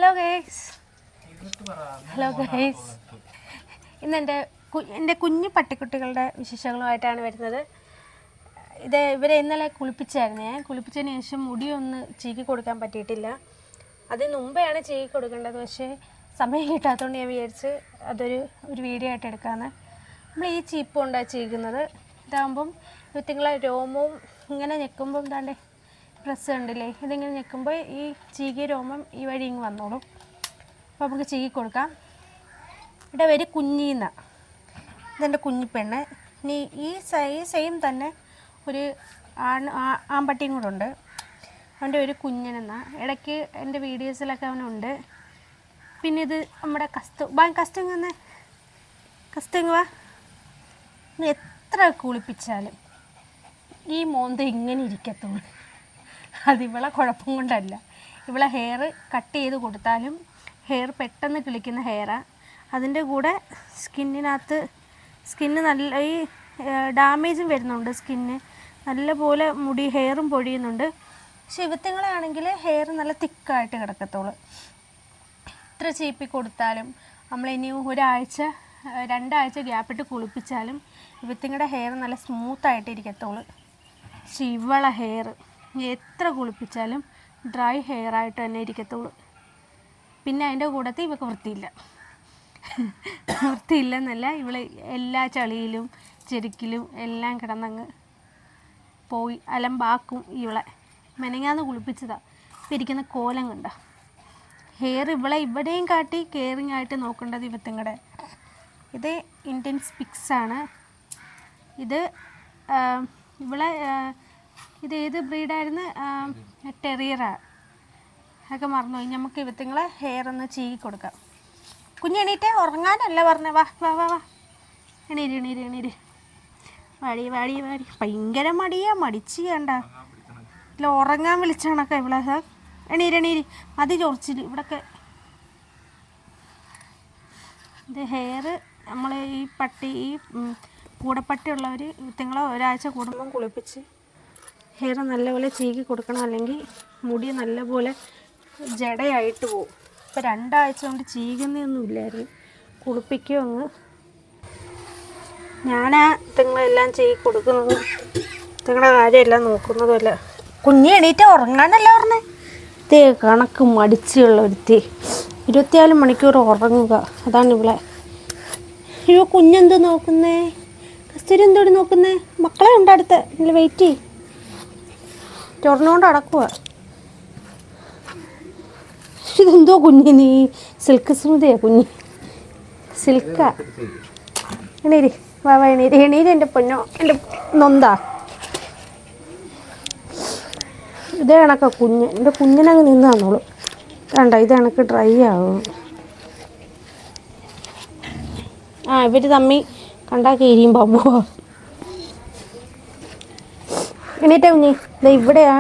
Hello guys. ഇന്ന് എൻ്റെ കുഞ്ഞു പട്ടിക്കുട്ടികളുടെ വിശേഷങ്ങളുമായിട്ടാണ് വരുന്നത്. ഇവരെ ഇന്നലെ കുളിപ്പിച്ചായിരുന്നു. ഞാൻ കുളിപ്പിച്ചതിന് ശേഷം മുടിയൊന്ന് ചീകി കൊടുക്കാൻ പറ്റിയിട്ടില്ല. അതിന് മുമ്പെയാണ് ചീകി കൊടുക്കേണ്ടത്. പക്ഷേ സമയം കിട്ടാത്തതുകൊണ്ട് ഞാൻ വിചാരിച്ച് അതൊരു വീഡിയോ ആയിട്ട് എടുക്കാമെന്ന്. നമ്മൾ ഈ ചീപ്പ് കൊണ്ടാണ് ചീകുന്നത്. ഇതാകുമ്പം ഇവറ്റിങ്ങളെ രോമവും ഇങ്ങനെ ഞെക്കുമ്പം എന്താണ്ട് ഡ്രസ്സ് കണ്ടില്ലേ, ഇതിങ്ങനെ ഞെക്കുമ്പോൾ ഈ ചീകിയ രോമം ഈ വഴി ഇങ്ങ് വന്നോളും. അപ്പോൾ നമുക്ക് ചീകി കൊടുക്കാം. ഇവിടെ വരെ കുഞ്ഞീന്ന ഇതെൻ്റെ കുഞ്ഞിപ്പെണ്ണ്. ഇനി ഈ സെയിം തന്നെ ഒരു ആൺപട്ടിയും കൂടെ ഉണ്ട്. അവൻ്റെ ഒരു കുഞ്ഞനെന്ന ഇടയ്ക്ക് എൻ്റെ വീഡിയോസിലൊക്കെ അവനുണ്ട്. പിന്നെ ഇത് നമ്മുടെ കസ്തുങ്ങ എത്ര കുളിപ്പിച്ചാലും ഈ മോന്ത ഇങ്ങനെ ഇരിക്കത്തുള്ളൂ. അതിവളെ കുഴപ്പം കൊണ്ടല്ല. ഇവളെ ഹെയർ കട്ട് ചെയ്ത് കൊടുത്താലും ഹെയർ പെട്ടെന്ന് കിളിക്കുന്ന ഹെയറാണ്. അതിൻ്റെ കൂടെ സ്കിന്ന് നല്ല ഈ ഡാമേജും വരുന്നുണ്ട്. സ്കിന്ന് നല്ലപോലെ ഹെയറും പൊഴിയുന്നുണ്ട്. പക്ഷെ ഇവറ്റങ്ങളാണെങ്കിൽ ഹെയർ നല്ല തിക്കായിട്ട് കിടക്കത്തുള്ളൂ. എത്ര ചീപ്പി കൊടുത്താലും നമ്മളിനി രണ്ടാഴ്ച ഗ്യാപ്പിട്ട് കുളിപ്പിച്ചാലും ഇവറ്റങ്ങളുടെ ഹെയർ നല്ല സ്മൂത്തായിട്ട് ഇരിക്കത്തുള്ളൂ. പക്ഷെ ഇവളെ ഹെയർ എത്ര കുളിപ്പിച്ചാലും ഡ്രൈ ഹെയറായിട്ട് തന്നെ ഇരിക്കത്തുള്ളൂ. പിന്നെ അതിൻ്റെ കൂടത്തിൽ ഇവൾക്ക് വൃത്തിയില്ലെന്നല്ല, ഇവള് എല്ലാ ചളിയിലും ചെരുക്കിലും എല്ലാം കിടന്നങ്ങ് പോയി അലമ്പാക്കും. ഇവളെ മെനങ്ങാന്ന് കുളിപ്പിച്ചതാണ്. ഇപ്പം ഇരിക്കുന്ന കോലം കണ്ട. ഹെയർ ഇവിടെയും കാട്ടി കെയറിങ് ആയിട്ട് നോക്കേണ്ടത് ഇവറ്റങ്ങളുടെ. ഇത് ഇന്ത്യൻ സ്പിക്സാണ്. ഇത് ഇത് ഏത് ബ്രീഡായിരുന്നു? ടെറിയറാണ്. അതൊക്കെ മറന്നുപോയി. നമുക്ക് ഇവറ്റങ്ങളെ ഹെയർ ഒന്ന് ചീകി കൊടുക്കാം. കുഞ്ഞെണീറ്റേ, ഉറങ്ങാനല്ല പറഞ്ഞേ. വാ വാ വാ വാ എണീര് വാടി ഭയങ്കര മടിച്ച് കണ്ട. ഇല്ല, ഉറങ്ങാൻ വിളിച്ചാണൊക്കെ ഇവിടെ. എണീര് മതി ചോദിച്ചിട്ട് ഇവിടൊക്കെ. ഇത് ഹെയർ നമ്മൾ ഈ കൂടപ്പട്ടിയുള്ളവർ ഇവറ്റങ്ങളെ ഒരാഴ്ച കൂടുമ്പം കുളിപ്പിച്ച് ഹെയർ നല്ലപോലെ ചീകി കൊടുക്കണം. അല്ലെങ്കിൽ മുടി നല്ലപോലെ ജടയായിട്ട് പോകും. ഇപ്പോൾ 2 ആഴ്ച കൊണ്ട് ചീകുന്നൊന്നും ഇല്ലായിരുന്നു. കുളിപ്പിക്കുകയോ ഞാനാ ഇതുങ്ങളെല്ലാം ചീകി കൊടുക്കുന്നത്. ഇതുങ്ങളുടെ കാര്യമെല്ലാം നോക്കുന്നതുമല്ല. കുഞ്ഞ് എണീറ്റ് ഉറങ്ങാനല്ല പറഞ്ഞേ. ഇതേ കണക്ക് മടിച്ചുള്ള ഒരുത്തി 24 മണിക്കൂർ ഉറങ്ങുക. അതാണ് ഇവിടെ. അയ്യോ, കുഞ്ഞെന്തോ നോക്കുന്നേ? കസ്തൂരി എന്തോടി നോക്കുന്നേ? മക്കളെ ഉണ്ട് അടുത്ത്. ഇല്ല, വെയിറ്റ് ചെയ്യും. ചൊറിഞ്ഞുകൊണ്ട് അടക്കുക. ഇതെന്തോ കുഞ്ഞ്? നീ സിൽക്ക് സ്മൃതിയാ കുഞ്ഞ്? സിൽക്കാ. എണീര് വാ എണീര് എൻ്റെ പൊന്നോ, എൻ്റെ നൊന്താ. ഇതേ കണക്കാ കുഞ്ഞ്. എൻ്റെ കുഞ്ഞിനങ്ങ് നിന്ന് തന്നോളൂ. കണ്ട, ഇത് കണക്ക് ഡ്രൈ ആകും. ഇവർ തമ്മി കണ്ടാക്കി എരിയുമ്പോൾ പോവാ. എണീറ്റ കുഞ്ഞി. ഇവിടെയാ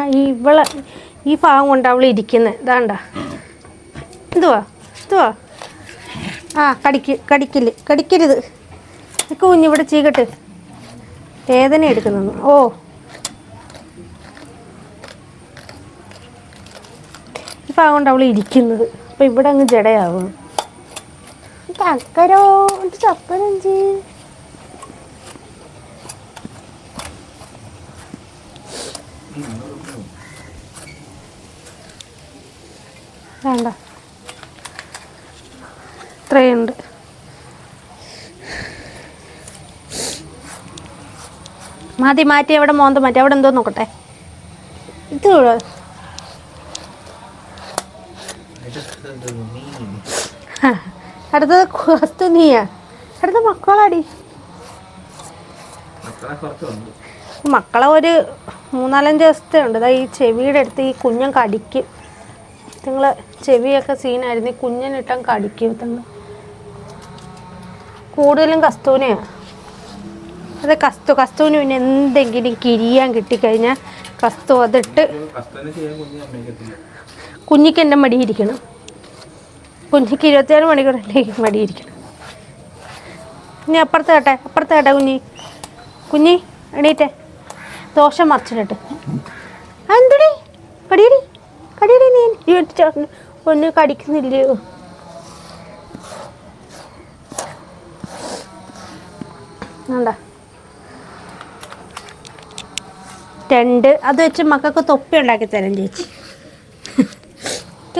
ഈ ഭാഗം കൊണ്ട് അവൾ ഇരിക്കുന്നത്. ഇതാണ്ട. എന്തുവാ കടിക്കരുത്. നിൽക്ക് കുഞ്ഞ്, ഇവിടെ ചീകട്ട്. വേദന എടുക്കുന്നു. ഈ ഭാഗം കൊണ്ട് അവൾ ഇരിക്കുന്നത്. അപ്പം ഇവിടെ അങ്ങ് ജടയാവും. ചക്കരോ ചപ്പരഞ്ചി. വേണ്ട, ഇത്രയുണ്ട്. മാറ്റി അവിടെ മോന്ത മാറ്റി. അവിടെ എന്തോ നോക്കട്ടെ. ഇത് അടുത്തത് വസ്തു നീയാ. അടുത്ത മക്കളാടി. മക്കളെ ഒരു 3-4 ദിവസത്തെ ഉണ്ട്. ഈ ചെവിയുടെ അടുത്ത് ഈ കുഞ്ഞൻ കടിക്കും. നിങ്ങൾ ചെവിയൊക്കെ സീനായിരുന്നു. ഈ കുഞ്ഞനിട്ടാൻ കടിക്കും. കൂടുതലും കസ്തൂനെയാണ്. അത് കസ്തൂന് പിന്നെ എന്തെങ്കിലും കിരിയാൻ കിട്ടിക്കഴിഞ്ഞാൽ അതിട്ട് കുഞ്ഞിക്ക് എൻ്റെ മടിയിരിക്കണം. കുഞ്ഞിക്ക് 24 മണിക്കൂറല്ലേ മടിയിരിക്കണം. ഇനി അപ്പുറത്ത് കേട്ടെ കുഞ്ഞി എണീറ്റേ. ദോശ മറിച്ചിട്ട്. എന്തിടി കടിയടി നീ പൊന്നു കടിക്കുന്നില്ലയോ? വേണ്ട 2 അത് വെച്ച് മക്കൾക്ക് തൊപ്പി ഉണ്ടാക്കി തരാം ചേച്ചി.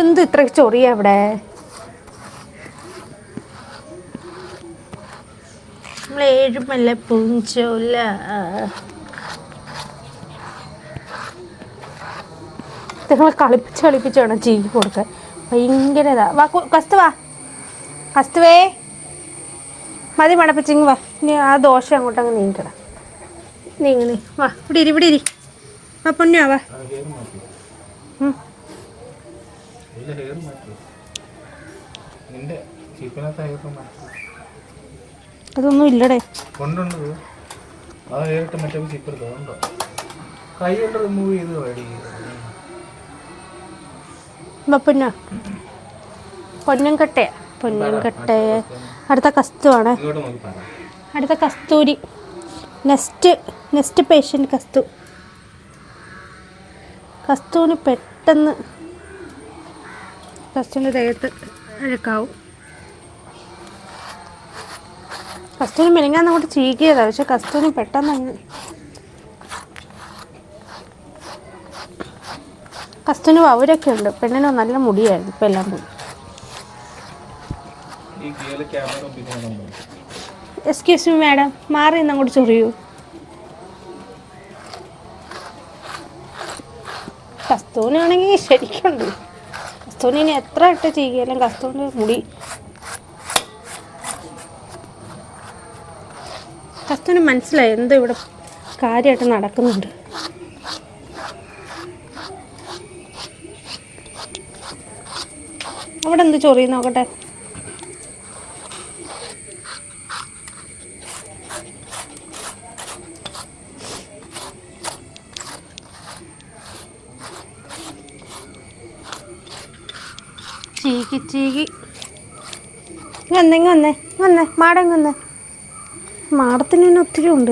എന്ത് ഇത്ര ചൊറിയ അവിടെ? നമ്മൾ ഏഴുമല്ല പൂഞ്ചോല. നിങ്ങൾ കളിപ്പിച്ച് വേണം ചീക്കി കൊടുക്കാൻ. ഭയങ്കര ഇതാ. വാ കസ്തുവേ മതി മടപ്പിച്ചിങ് വാ. ഇനി ആ ദോശ അങ്ങോട്ട് അങ്ങ് നീക്കണം. നീങ്ങി വാ. ഇവിടെ ഇരി വാ പൊന്നു വാ. അതൊന്നും ഇല്ലടേ. പൊന്നംകട്ട അടുത്ത കസ്തുവാണ്. അടുത്ത കസ്തൂരി. നെക്സ്റ്റ് പേഷ്യൻ്റ് കസ്തൂന് പെട്ടെന്ന് കസ്തൂരിൻ്റെ ദേഹത്ത് അഴുക്കാവും. കസ്തൂരി മെനങ്ങാന്ന് അങ്ങോട്ട് ചീകിയതാണ്. പക്ഷെ കസ്തൂരി പെട്ടെന്ന് കസ്തൂന് അവരൊക്കെ ഉണ്ട്. പെണ്ണിന് നല്ല മുടിയായിരുന്നു. ഇപ്പം എല്ലാം പോയി. എക്സ്ക്യൂസ് മീ മാഡം, മാറി നിന്ന് അങ്ങോട്ട് ചൊറിയൂ. കസ്തൂനാണെങ്കിൽ ശരിക്കുണ്ട്. കസ്തൂരിനെ എത്ര ഇട്ട് ചെയ്യാലും കസ്തൂരിൻ്റെ മുടി. കസ്തൂരിന് മനസ്സിലായി എന്തോ ഇവിടെ കാര്യമായിട്ട് നടക്കുന്നുണ്ട്. അവിടെ എന്ത് ചൊറി നോക്കട്ടെ. ചീകി വന്നേ മാടങ്ങ് വന്നേ. മാടത്തിന് തന്നെ ഒത്തിരി ഉണ്ട്.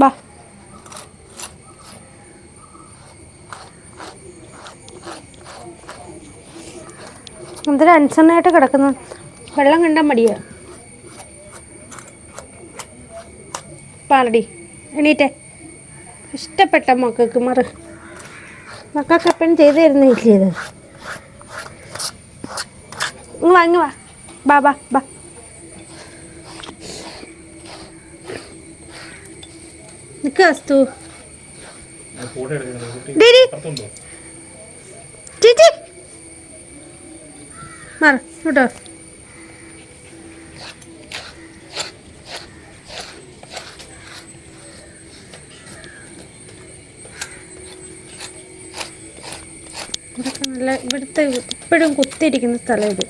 ബാ എന്തൊരു അൻസണ്ണായിട്ട് കിടക്കുന്നു. വെള്ളം കണ്ടാൽ മടിയാ. പാലടി എണീറ്റേ. ഇഷ്ടപ്പെട്ട മക്കൾക്ക് മക്കൾക്ക് എപ്പോഴും ചെയ്തു തരുന്നില്ല. ചെയ്ത് ഇങ്ങ് വാ ബാ. നിക്ക് അസ്തു. ചേച്ചി മാറ കേട്ടോ. ഇവിടുത്തെ ഇവിടുത്തെ എപ്പോഴും കുത്തിയിരിക്കുന്ന സ്ഥലം ഇത്.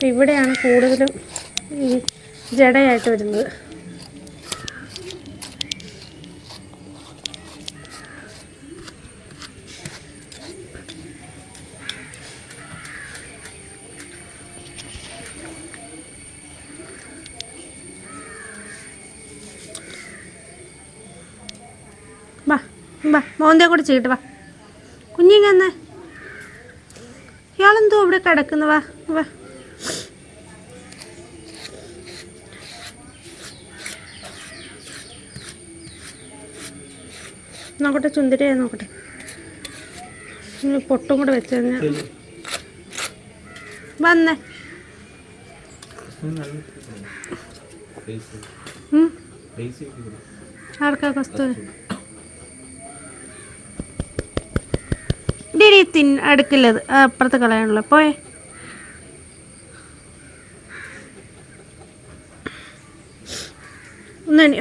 ഇവിടെയാണ് കൂടുതലും ഈ ജടയായിട്ട് വരുന്നത്. വാ മോന്തേ കൂടെ ചെയ്തിട്ട് വാ. കുഞ്ഞിങ്ങന്ന് ഇയാളെന്തോ ഇവിടെ കിടക്കുന്നു. വാ നോക്കട്ടെ. ചുന്തിരിയാ നോക്കട്ടെ. പൊട്ടും കൂടെ വെച്ച് കഴിഞ്ഞാൽ വന്നേ. ആർക്കാ കസ്തൂരി? അടുക്കില്ലത് അപ്പുറത്ത് കളയാനുള്ള പോയെ.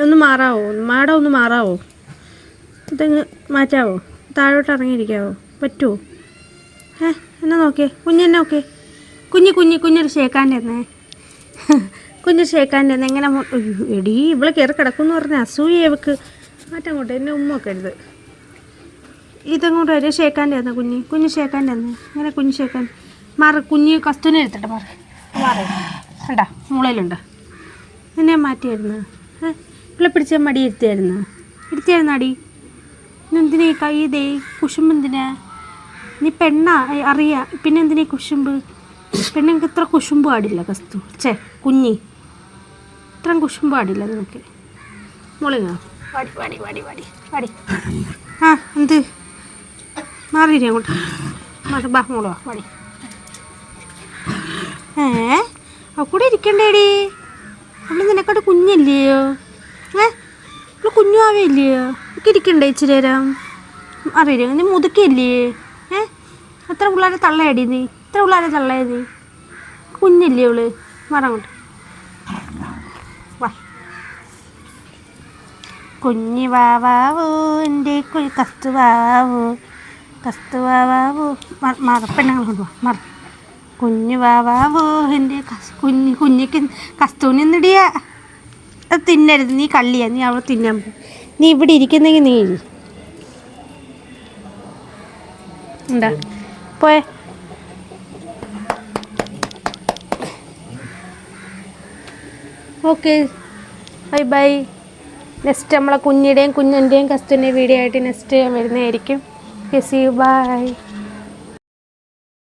ഒന്ന് മാറാവോ? മാഡം ഒന്ന് മാറാവോ? ഇതങ്ങ് മാറ്റാവോ? താഴോട്ട് ഇറങ്ങിയിരിക്കാവോ? പറ്റുമോ? എന്നാ നോക്കിയേ കുഞ്ഞെന്നെ നോക്കിയേ. കുഞ്ഞൊരു ഷേക്കാൻ്റെ എന്നേ. കുഞ്ഞ് ഷേക്കാൻ്റെ എന്ന് എങ്ങനെ എടീ ഇവളെ കയറി കിടക്കുമെന്ന് പറഞ്ഞാൽ അസൂയ ഇവക്ക്. മാറ്റങ്ങോട്ട് എന്നെ ഉമ്മൊക്കെ എഴുത്. ഇതങ്ങോട്ട് ഒരു ഷേക്കാൻ്റെ തന്നെ. കുഞ്ഞ് ഷേക്കാൻ്റെ തന്നെ. അങ്ങനെ കുഞ്ഞ് ഷേക്കാൻ കുഞ്ഞ് കസ്തൂരി എടുത്തിട്ട് മാറി കണ്ടാ മൂളയിലുണ്ട്. എന്നെ മാറ്റിയായിരുന്നു. ഇവിടെ പിടിച്ചാൽ മടി ഇരുത്തിയായിരുന്നു അടി. എന്തിനാ കൈ ഇതേ കുശുമ്പ് എന്തിനാ? നീ പെണ്ണാ അറിയാം, പിന്നെ എന്തിനാ കുശുമ്പ്? പെണ്ണുങ്ങൾക്ക് ഇത്ര കുശുമ്പ് പാടില്ല കസ്തു. കുഞ്ഞി ഇത്രയും കുശുമ്പ് പാടില്ല നിനക്ക്. മോളിങ്ങോ വാടി വാടി വാടി വാടി വാടി. ആ എന്ത് മാറിയിരി അങ്ങോട്ട് ബാ മോളോ വാടി. കൂടെ ഇരിക്കണ്ടേടി, അവള് നിനക്കോട്ട് കുഞ്ഞില്ലയോ? അവള് കുഞ്ഞുമാവയില്ലയോ? ഒക്കെ ഇരിക്കണ്ടേ ഇച്ചിരി നേരം? അറിയില്ല നീ മുതുക്കില്ലേ? എത്ര പിള്ളേരെ തള്ളയടി നീ? എത്ര പിള്ളേരെ തള്ളയ നീ? കുഞ്ഞില്ലേ അവള്? മറങ്ങോട്ട് വാ. കുഞ്ഞി വാവാവോ എൻ്റെ കസ്തുവാവോ കസ്തുവാവോ. പെണ്ണുങ്ങൾ കൊണ്ടുവാ മറ. കുഞ്ഞു വാവാവോ എൻ്റെ കുഞ്ഞിക്ക് കസ്തൂനി നിടിയാ. അത് തിന്നരുത്, നീ കള്ളിയാ, നീ അവിടെ തിന്നാൻ പോ. നീ ഇവിടെ ഇരിക്കുന്നെങ്കിൽ നീ എന്താ പോയെ. Okay bye bye. നെക്സ്റ്റ് നമ്മളെ കുഞ്ഞിൻ്റെയും കുഞ്ഞിൻ്റെയും കസ്തൂരിൻ്റെയും വീഡിയോ ആയിട്ട് നെക്സ്റ്റ് ഞാൻ വരുന്നതായിരിക്കും. See you by.